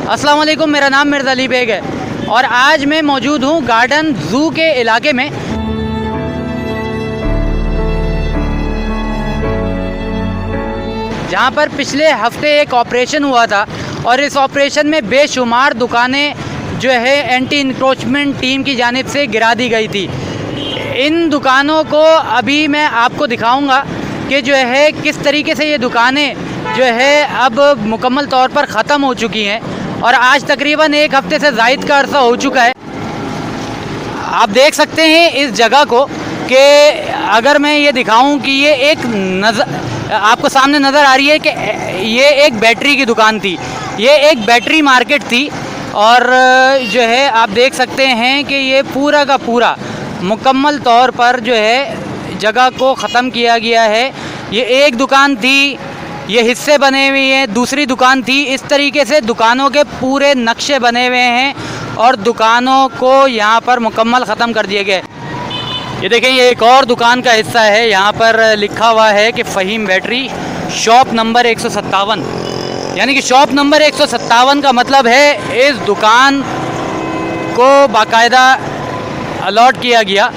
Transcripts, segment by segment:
अस्सलाम वालेकुम, मेरा नाम मिर्ज़ा अली बेग है और आज मैं मौजूद हूँ गार्डन ज़ू के इलाके में। जहाँ पर पिछले हफ्ते एक ऑपरेशन हुआ था और इस ऑपरेशन में बेशुमार दुकानें जो है एंटी इंक्रोचमेंट टीम की जानिब से गिरा दी गई थी। इन दुकानों को अभी मैं आपको दिखाऊंगा कि जो है किस तरीके से ये दुकानें जो है अब मुकम्मल तौर पर ख़त्म हो चुकी हैं और आज तकरीबन एक हफ़्ते से ज़ायद का अरसा हो चुका है। आप देख सकते हैं इस जगह को कि अगर मैं ये दिखाऊं कि ये एक आपको सामने नज़र आ रही है कि ये एक बैटरी की दुकान थी, ये एक बैटरी मार्केट थी और जो है आप देख सकते हैं कि ये पूरा का पूरा मुकम्मल तौर पर जो है जगह को ख़त्म किया गया है। ये एक दुकान थी, ये हिस्से बने हुए हैं, दूसरी दुकान थी। इस तरीके से दुकानों के पूरे नक्शे बने हुए हैं और दुकानों को यहाँ पर मुकम्मल ख़त्म कर दिए गए। ये देखें, ये एक और दुकान का हिस्सा है। यहाँ पर लिखा हुआ है कि फ़हीम बैटरी शॉप नंबर 157, यानी कि शॉप नंबर 157 का मतलब है इस दुकान को बाकायदा अलॉट किया गया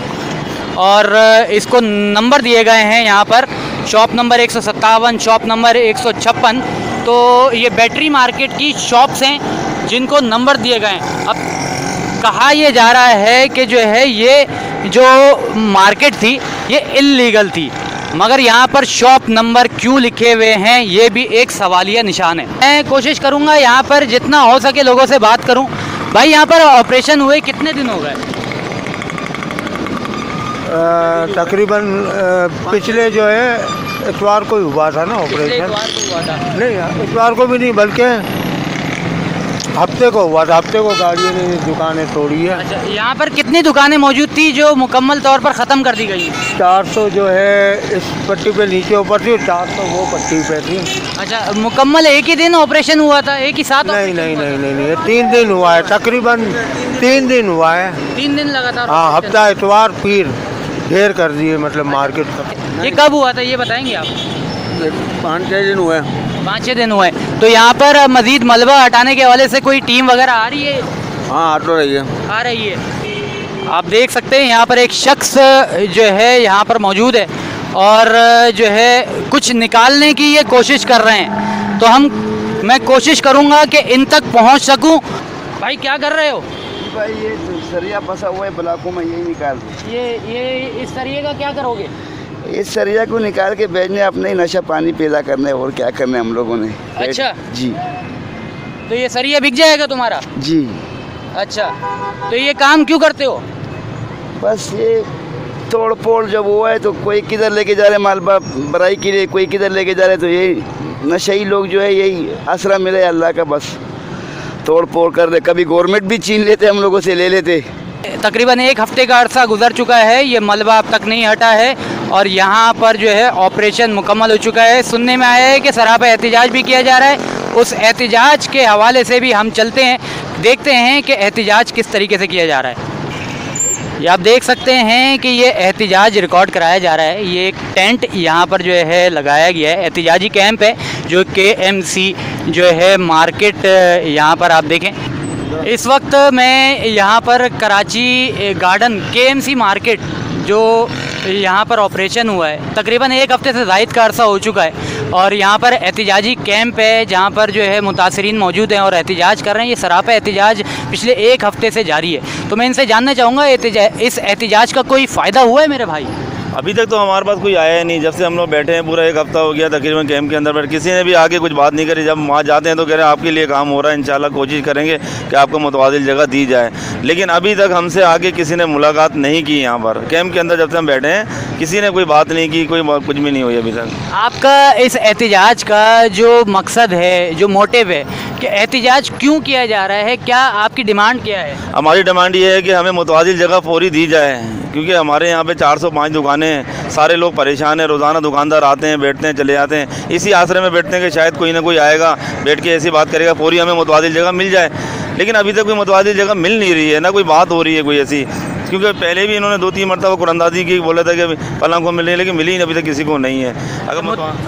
और इसको नंबर दिए गए हैं यहाँ पर, शॉप नंबर 157, शॉप नंबर 156। तो ये बैटरी मार्केट की शॉप्स हैं जिनको नंबर दिए गए हैं। अब कहा यह जा रहा है कि जो है ये जो मार्केट थी ये इल्लीगल थी, मगर यहाँ पर शॉप नंबर क्यों लिखे हुए हैं ये भी एक सवालिया निशान है। मैं कोशिश करूँगा यहाँ पर जितना हो सके लोगों से बात करूँ। भाई, यहाँ पर ऑपरेशन हुए कितने दिन हो गए? तकरीबन पिछले जो है इतवार को हुआ था ना ऑपरेशन। इतवार को हुआ था? नहीं, इतवार को भी नहीं बल्कि हफ्ते को हुआ था। हफ्ते को गाड़ियों ने दुकानें तोड़ी है। अच्छा, यहाँ पर कितनी दुकानें मौजूद थी जो मुकम्मल तौर पर ख़त्म कर दी गई? 400 जो है इस पट्टी पे नीचे ऊपर थी, 400 वो पट्टी पे थी। अच्छा, मुकम्मल एक ही दिन ऑपरेशन हुआ था, एक ही साथ? नहीं नहीं नहीं नहीं नहीं, 3 दिन हुआ है, तकरीबन 3 दिन हुआ है। 3 दिन लगातार? हाँ, हफ्ता इतवार फिर ढेर कर दिए, मतलब मार्केट का। ये कब हुआ था ये बताएंगे आप? 5-6 दिन हुए। 5-6 दिन हुए। तो यहाँ पर मज़ीद मलबा हटाने के हवाले से कोई टीम वगैरह आ रही है? हाँ, आ तो रही है। आ रही है। आप देख सकते हैं यहाँ पर एक शख्स जो है यहाँ पर मौजूद है और जो है कुछ निकालने की ये कोशिश कर रहे हैं, तो मैं कोशिश करूँगा कि इन तक पहुँच सकूँ। भाई, क्या कर रहे हो? भाई, ये सरिया फंसा हुआ है ब्लॉकों में, यही निकाल दो। ये इस सरिये का क्या करोगे? इस सरिया को निकाल के बेचने, अपने ही नशा पानी पैदा करने, और क्या करने हम लोगों ने। अच्छा जी। तो ये सरिया बिक जाएगा तुम्हारा? जी। अच्छा, तो ये काम क्यों करते हो? बस ये तोड़ फोड़ जब हुआ है तो कोई किधर लेके जा रहे मालबा बराई के लिए, कोई किधर लेके जा रहे, तो यही नशई लोग जो है यही आसरा मिले अल्लाह का, बस तोड़ फोड़ कर रहे। कभी गवर्नमेंट भी छीन लेते, हम लोगों से ले लेते। तकरीबन एक हफ्ते का अरसा गुजर चुका है, ये मलबा अब तक नहीं हटा है और यहाँ पर जो है ऑपरेशन मुकम्मल हो चुका है। सुनने में आया है कि सरापा एहतिजाज भी किया जा रहा है। उस एहतिजाज के हवाले से भी हम चलते हैं, देखते हैं कि एहतिजाज किस तरीके से किया जा रहा है। ये आप देख सकते हैं कि ये एहतिजाज रिकॉर्ड कराया जा रहा है। ये एक टेंट यहाँ पर जो है लगाया गया है, एहतिजाजी कैंप है जो KMC जो है मार्केट, यहाँ पर आप देखें इस वक्त मैं यहाँ पर कराची गार्डन KMC मार्केट जो यहाँ पर ऑपरेशन हुआ है, तकरीबन एक हफ़्ते से ज़ायद का अरसा हो चुका है और यहाँ पर एहतिजाजी कैंप है जहाँ पर जो है मुतासिरीन मौजूद हैं और एहतिजाज कर रहे हैं। ये सरापा एहतिजाज पिछले एक हफ़्ते से जारी है। तो मैं इनसे जानना चाहूँगा इस एहतिजाज का कोई फ़ायदा हुआ है मेरे भाई? अभी तक तो हमारे पास कोई आया ही नहीं। जब से हम लोग बैठे हैं पूरा एक हफ्ता हो गया तकरीबन कैंप के अंदर, पर किसी ने भी आके कुछ बात नहीं करी। जब वहाँ जाते हैं तो कह रहे हैं आपके लिए काम हो रहा है, इंशाल्लाह कोशिश करेंगे कि आपको मुतवाज़िल जगह दी जाए, लेकिन अभी तक हमसे आके किसी ने मुलाकात नहीं की। यहाँ पर कैंप के अंदर जब से हम बैठे हैं किसी ने कोई बात नहीं की, कुछ भी नहीं हुई अभी तक। आपका इस एहतिजाज का जो मकसद है, जो मोटिव है कि एहतिजाज क्यों किया जा रहा है, क्या आपकी डिमांड क्या है? हमारी डिमांड ये है कि हमें मुतवाज़िल जगह फौरी दी जाए, क्योंकि हमारे यहाँ पे 405 दुकानें हैं, सारे लोग परेशान हैं। रोज़ाना दुकानदार आते हैं, बैठते हैं, चले जाते हैं। इसी आसरे में बैठते हैं कि शायद कोई ना कोई आएगा, बैठ के ऐसी बात करेगा, फौरी हमें मुतवाज़िल जगह मिल जाए, लेकिन अभी तक कोई मुतवाज़िल जगह मिल नहीं रही है, ना कोई बात हो रही है कोई ऐसी। क्योंकि पहले भी इन्होंने 2-3 मरतबा कुरानंदाजी की, बोला था कि फलां को मिले, लेकिन मिली ही अभी तक किसी को नहीं है। अगर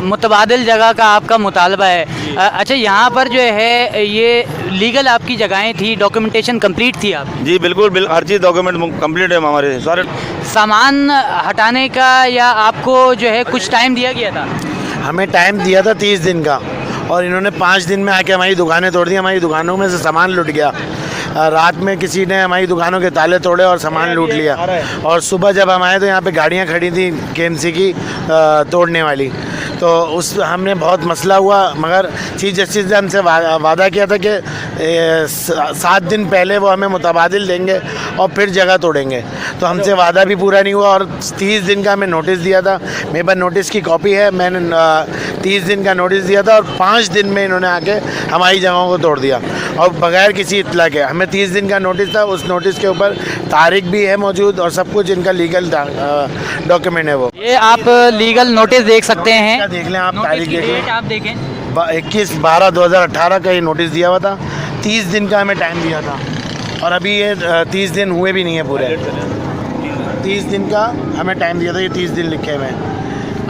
मुतबादिल जगह का आपका मुतालबा है। अच्छा, यहाँ पर जो है ये लीगल आपकी जगहें थी, डॉक्यूमेंटेशन कंप्लीट थी आप? जी बिल्कुल, हर चीज़ डॉक्यूमेंट कंप्लीट है हमारे सारे। सामान हटाने का या आपको जो है कुछ टाइम दिया गया था? हमें टाइम दिया था 30 दिन का, और इन्होंने 5 दिन में आके हमारी दुकानें तोड़ दी। हमारी दुकानों में से सामान लुट गया। रात में किसी ने हमारी दुकानों के ताले तोड़े और सामान लूट लिया, और सुबह जब हम आए तो यहाँ पे गाड़ियाँ खड़ी थी KMC की तोड़ने वाली। तो उस हमने बहुत मसला हुआ, मगर चीफ जस्टिस ने हमसे वादा किया था कि 7 दिन पहले वो हमें मुतबादिल देंगे और फिर जगह तोड़ेंगे। तो हमसे वादा भी पूरा नहीं हुआ, और 30 दिन का हमें नोटिस दिया था। मेरे पास नोटिस की कॉपी है, मैंने 30 दिन का नोटिस दिया था, और 5 दिन में इन्होंने आके हमारी जगहों को तोड़ दिया, और बगैर किसी इत्तला के। हमें 30 दिन का नोटिस था, उस नोटिस के ऊपर तारीख भी है मौजूद, और सब कुछ इनका लीगल डॉक्यूमेंट है। वो ये आप लीगल नोटिस देख सकते हैं, देख लें आप, तारीख देख लें, आप देखें। 21/12/2018 का ये नोटिस दिया हुआ था। 30 दिन का हमें टाइम दिया था, और अभी ये 30 दिन हुए भी नहीं है पूरे। 30 दिन का हमें टाइम दिया था, ये 30 दिन लिखे हुए हैं,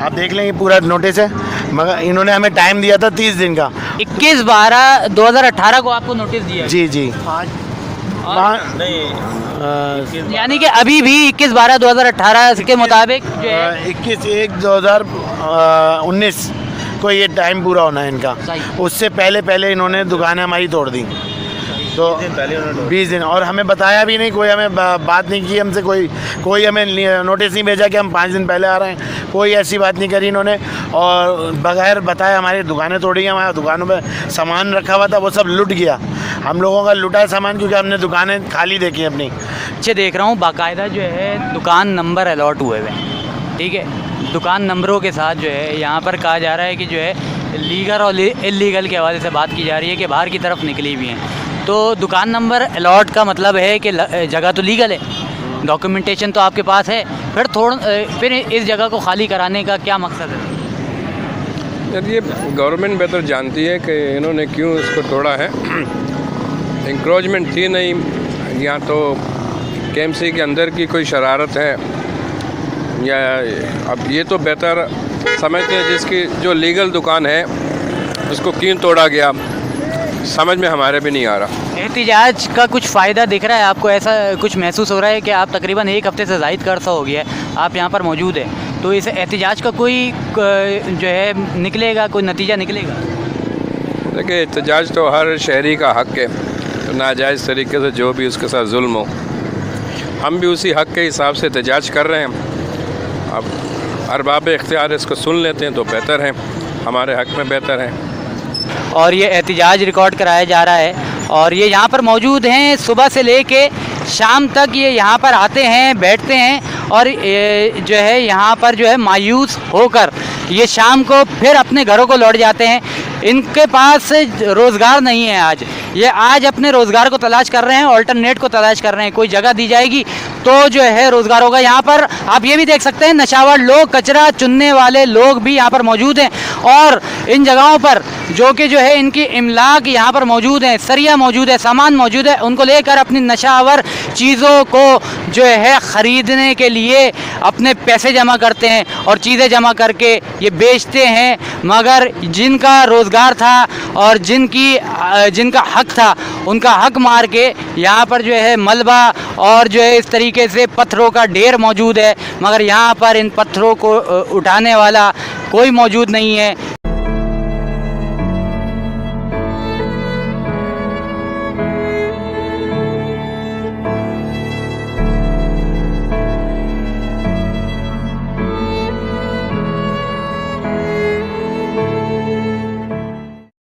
आप देख लें, ये पूरा नोटिस है। मगर इन्होंने हमें टाइम दिया था 30 दिन का। 21/12/2018 को आपको नोटिस दिया? जी जी। यानी कि अभी भी 21/12/2018 के मुताबिक जो है 21/1/2019 को ये टाइम पूरा होना है इनका। उससे पहले इन्होंने दुकानें हमारी तोड़ दी। तो 20 दिन, और हमें बताया भी नहीं, कोई हमें बात नहीं की हमसे, कोई हमें नोटिस नहीं भेजा कि हम 5 दिन पहले आ रहे हैं। कोई ऐसी बात नहीं करी इन्होंने, और बगैर बताए हमारी दुकानें तोड़ी। हमारी दुकानों पे सामान रखा हुआ था, वो सब लुट गया। हम लोगों का लुटा सामान, क्योंकि हमने दुकानें खाली देखी अपनी। अच्छे देख रहा हूँ, बाकायदा जो है दुकान नंबर अलॉट हुए हुए हैं, ठीक है। दुकान नंबरों के साथ जो है यहाँ पर कहा जा रहा है कि जो है लीगल और इलीगल के हवाले से बात की जा रही है कि बाहर की तरफ निकली हुई हैं। तो दुकान नंबर अलॉट का मतलब है कि जगह तो लीगल है, डॉक्यूमेंटेशन तो आपके पास है, फिर इस जगह को खाली कराने का क्या मकसद है? ये गवर्नमेंट बेहतर जानती है कि इन्होंने क्यों इसको तोड़ा है। इंक्रोचमेंट थी नहीं, या तो KMC के अंदर की कोई शरारत है, या अब ये तो बेहतर समझते हैं जिसकी जो लीगल दुकान है उसको क्यों तोड़ा गया, समझ में हमारे भी नहीं आ रहा। एहतिजाज का कुछ फ़ायदा दिख रहा है आपको? ऐसा कुछ महसूस हो रहा है कि आप तकरीबन 1 हफ़्ते से ज़ायद का अर्सा हो गया है आप यहाँ पर मौजूद हैं, तो इस एहतिजाज का कोई जो है निकलेगा, कोई नतीजा निकलेगा? देखिए, एहतिजाज तो हर शहरी का हक़ है, तो नाजायज़ तरीके से जो भी उसके साथ जुल्म हो, हम भी उसी हक़ के हिसाब से एहतिजाज कर रहे हैं। अब अरबाब इख्तियार इसको सुन लेते हैं तो बेहतर है, हमारे हक़ में बेहतर है। और ये एहतिजाज रिकॉर्ड कराया जा रहा है, और ये यहाँ पर मौजूद हैं सुबह से लेके शाम तक। ये यहाँ पर आते हैं, बैठते हैं, और जो है यहाँ पर जो है मायूस होकर ये शाम को फिर अपने घरों को लौट जाते हैं। इनके पास रोज़गार नहीं है आज, ये आज अपने रोज़गार को तलाश कर रहे हैं, ऑल्टरनेट को तलाश कर रहे हैं। कोई जगह दी जाएगी तो जो है रोज़गार होगा। यहाँ पर आप ये भी देख सकते हैं नशावर लोग, कचरा चुनने वाले लोग भी यहाँ पर मौजूद हैं, और इन जगहों पर जो कि जो है इनकी इमलाक यहाँ पर मौजूद है, सरिया मौजूद है, सामान मौजूद है, उनको लेकर अपनी नशावर चीज़ों को जो है ख़रीदने के लिए अपने पैसे जमा करते हैं और चीज़ें जमा करके ये बेचते हैं। मगर जिनका रोज़गार था और जिनका हक़ था, उनका हक़ मार के यहाँ पर जो है मलबा और जो है इस तरीके से पत्थरों का ढेर मौजूद है, मगर यहाँ पर इन पत्थरों को उठाने वाला कोई मौजूद नहीं है।